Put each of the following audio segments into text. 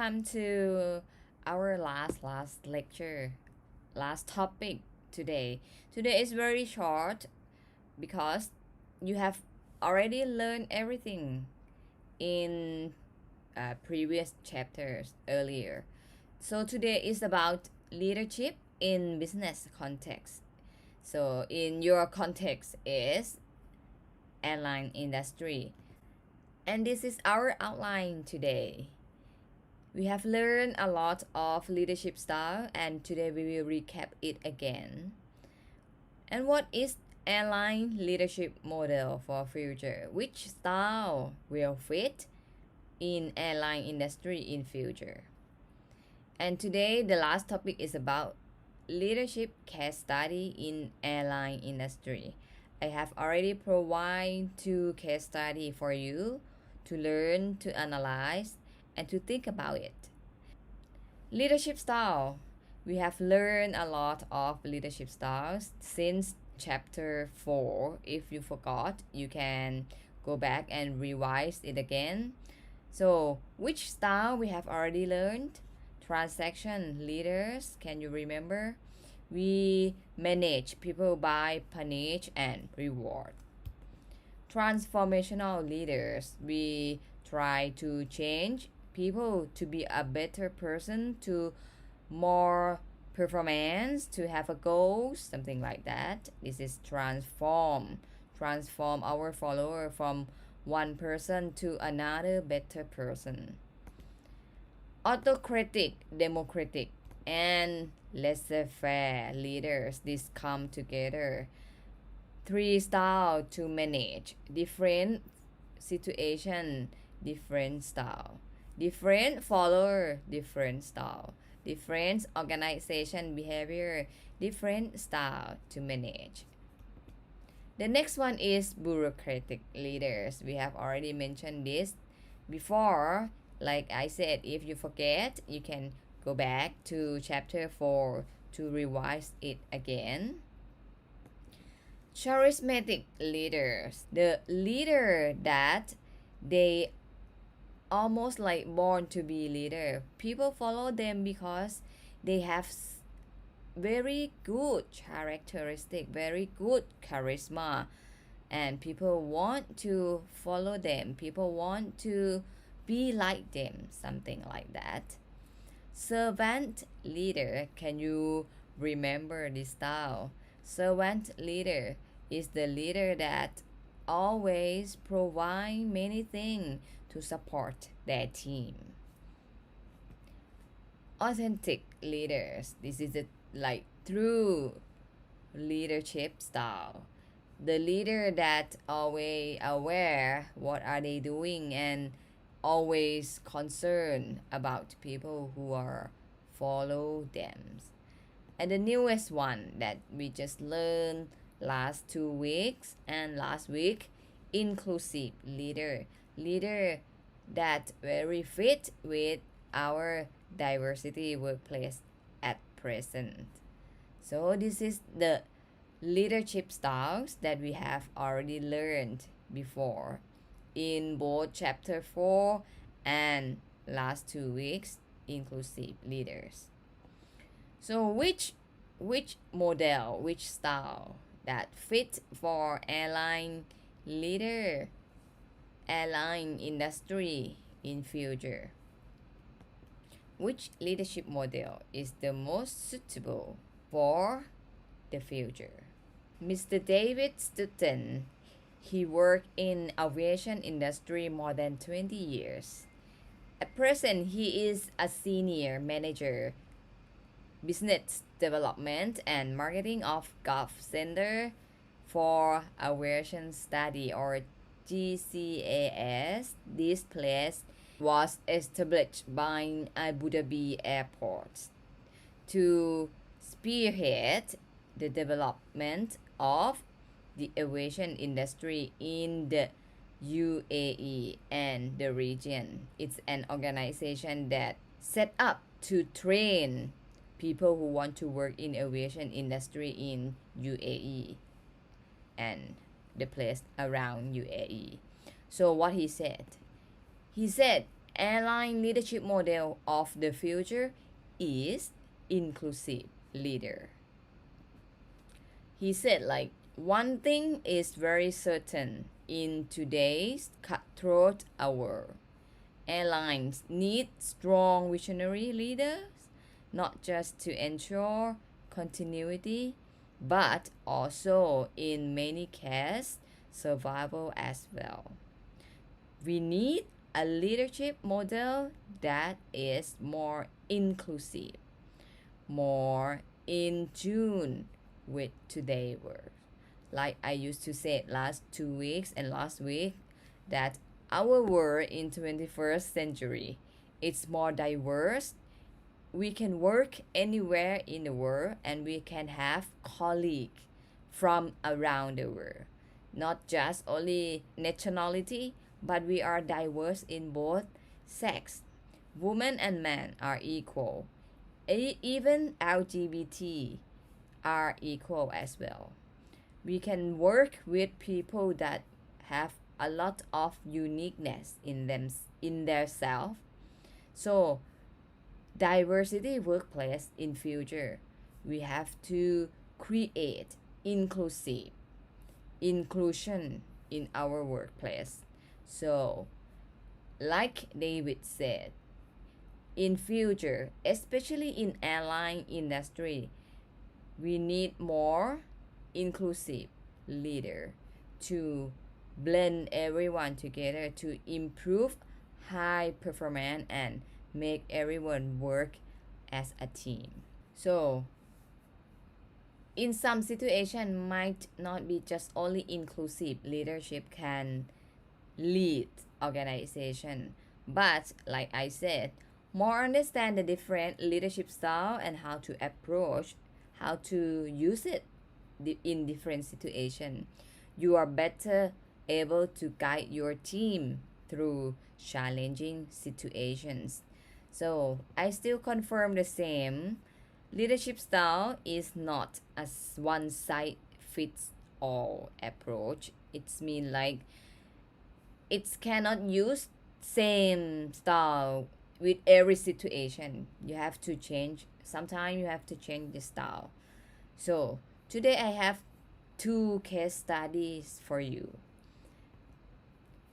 welcome to our last lecture, last topic today. Today is very short because you have already learned everything in previous chapters earlier. So today is about leadership in business context. So in your context is airline industry. And this is our outline today. We have learned a lot of leadership style and today we will recap it again. And what is airline leadership model for future? Which style will fit in airline industry in future? And today the last topic is about leadership case study in airline industry. I have already provided 2 case study for you to learn, to analyze, and to think about it. Leadership style. We have learned a lot of leadership styles since chapter 4. If you forgot, you can go back and revise it again. So, which style we have already learned? Transaction leaders, can you remember? We manage people by punish and reward. Transformational leaders, we try to change people to be a better person, to more performance, to have a goal, something like that. This is transform our follower from one person to another better person. Autocratic, democratic, and laissez-faire leaders, this come together. 3 style to manage different situation, different style. Different follower, different style. Different organization behavior, different style to manage. The next one is bureaucratic leaders. We have already mentioned this before. Like I said, if you forget, you can go back to chapter 4 to revise it again. Charismatic leaders, the leader that they almost like born to be leader. People follow them because they have very good characteristic, very good charisma, and people want to follow them. People want to be like them, something like that. Servant leader, can you remember this style? Servant leader is the leader that always provide many things to support their team. Authentic leaders, this is a like true leadership style. The leader that always aware what are they doing and always concerned about people who are follow them. And the newest one that we just learned last 2 weeks and last week, inclusive leader that very fit with our diversity workplace at present. So this is the leadership styles that we have already learned before in both chapter 4 and last 2 weeks, inclusive leaders. So which model, which style that fit for airline leader, airline industry in future? Which leadership model is the most suitable for the future? Mr. David Stutton, he worked in aviation industry more than 20 years. At present, he is a senior manager, business development and marketing of Gulf Center for Aviation Study, or GCAS. This place was established by Abu Dhabi Airports to spearhead the development of the aviation industry in the UAE and the region. It's an organization that set up to train people who want to work in aviation industry in UAE and the place around UAE. So what he said Airline leadership model of the future is inclusive leader. He said, like, one thing is very certain in today's cutthroat hour. Airlines need strong visionary leaders, not just to ensure continuity, but also in many cases survival as well. We need a leadership model that is more inclusive, more in tune with today's world. Like I used to say last 2 weeks and last week, that our world in 21st century, it's more diverse. We can work anywhere in the world and we can have colleagues from around the world. Not just only nationality, but we are diverse in both sex. Women and men are equal. Even LGBT are equal as well. We can work with people that have a lot of uniqueness in their self. So diversity workplace in future, we have to create inclusion in our workplace. So like David said, in future, especially in airline industry, we need more inclusive leader to blend everyone together to improve high performance and make everyone work as a team. So in some situation might not be just only inclusive leadership can lead organization, but like I said, more understand the different leadership style and how to approach, how to use it in different situation. You are better able to guide your team through challenging situations. So I still confirm the same. Leadership style is not a one size fits all approach. It's mean like it cannot use same style with every situation. You have to change. Sometimes you have to change the style. So today I have two case studies for you.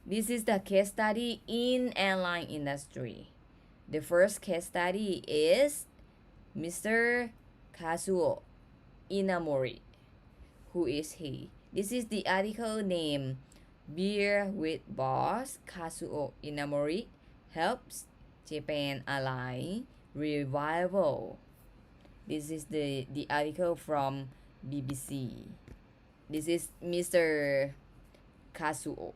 This is the case study in airline industry. The first case study is Mr. Kazuo Inamori. Who is he? This is the article named Beer with Boss Kazuo Inamori Helps Japan Airline Revival. This is the article from BBC. This is Mr. Kazuo.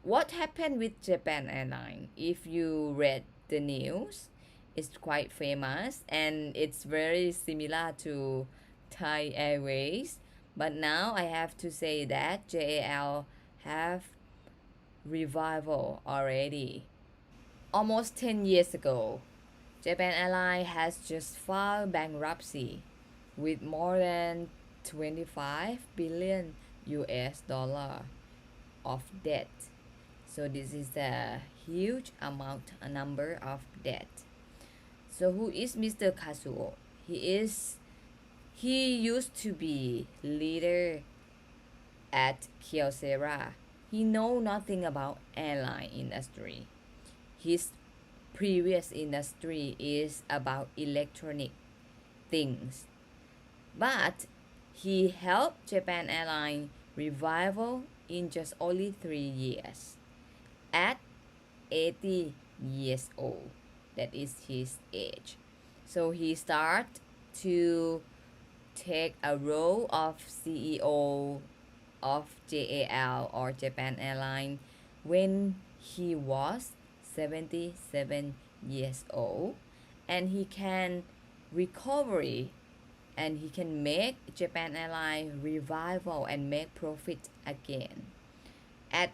What happened with Japan Airlines? If you read the news, it's quite famous and it's very similar to Thai Airways. But now I have to say that JAL have revival already. Almost 10 years ago, Japan Airlines has just filed bankruptcy with more than 25 billion US dollar of debt. So this is a huge amount, a number of debt. So who is Mr. Kazuo? He used to be leader at Kyocera. He know nothing about airline industry. His previous industry is about electronic things. But he helped Japan Airlines revival in just only 3 years. At 80 years old, that is his age. So he started to take a role of CEO of JAL or Japan Airlines when he was 77 years old, and he can recovery and he can make Japan Airlines revival and make profit again at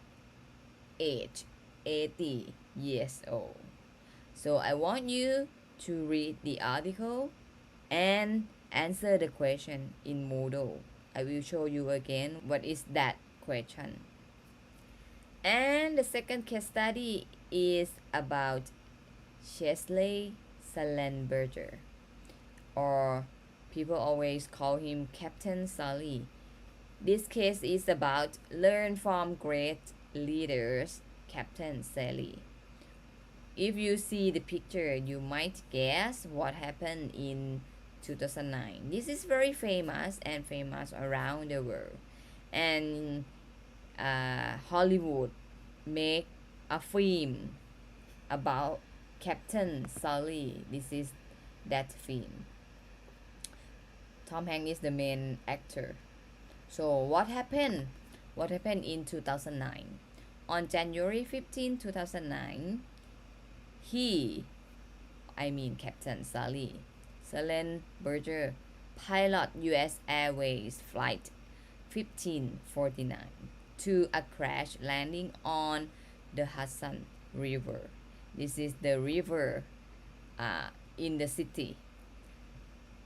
age 80 years old. So I want you to read the article and answer the question in Moodle. I will show you again what is that question. And the second case study is about Chesley Sullenberger, or people always call him Captain Sully. This case is about learn from great leaders, Captain Sully. If you see the picture, you might guess what happened in 2009. This is very famous and famous around the world. And Hollywood make a film about Captain Sully. This is that film. Tom Hanks is the main actor. So what happened? What happened in 2009? On January 15, 2009, Captain Sully Sullenberger, pilot US Airways Flight 1549 to a crash landing on the Hudson River. This is the river in the city.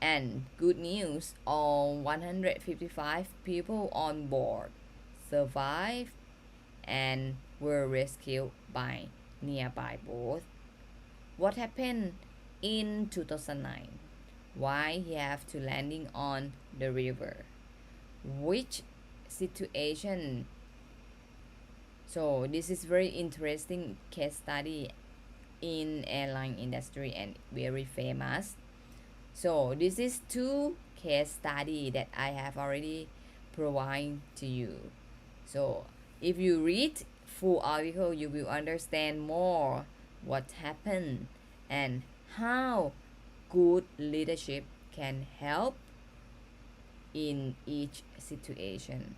And good news, all 155 people on board survived and were rescued by nearby boats. What happened in 2009? Why he have to landing on the river? Which situation? So this is very interesting case study in airline industry and very famous. So this is two case study that I have already provided to you. So if you read full article, you will understand more what happened and how good leadership can help in each situation.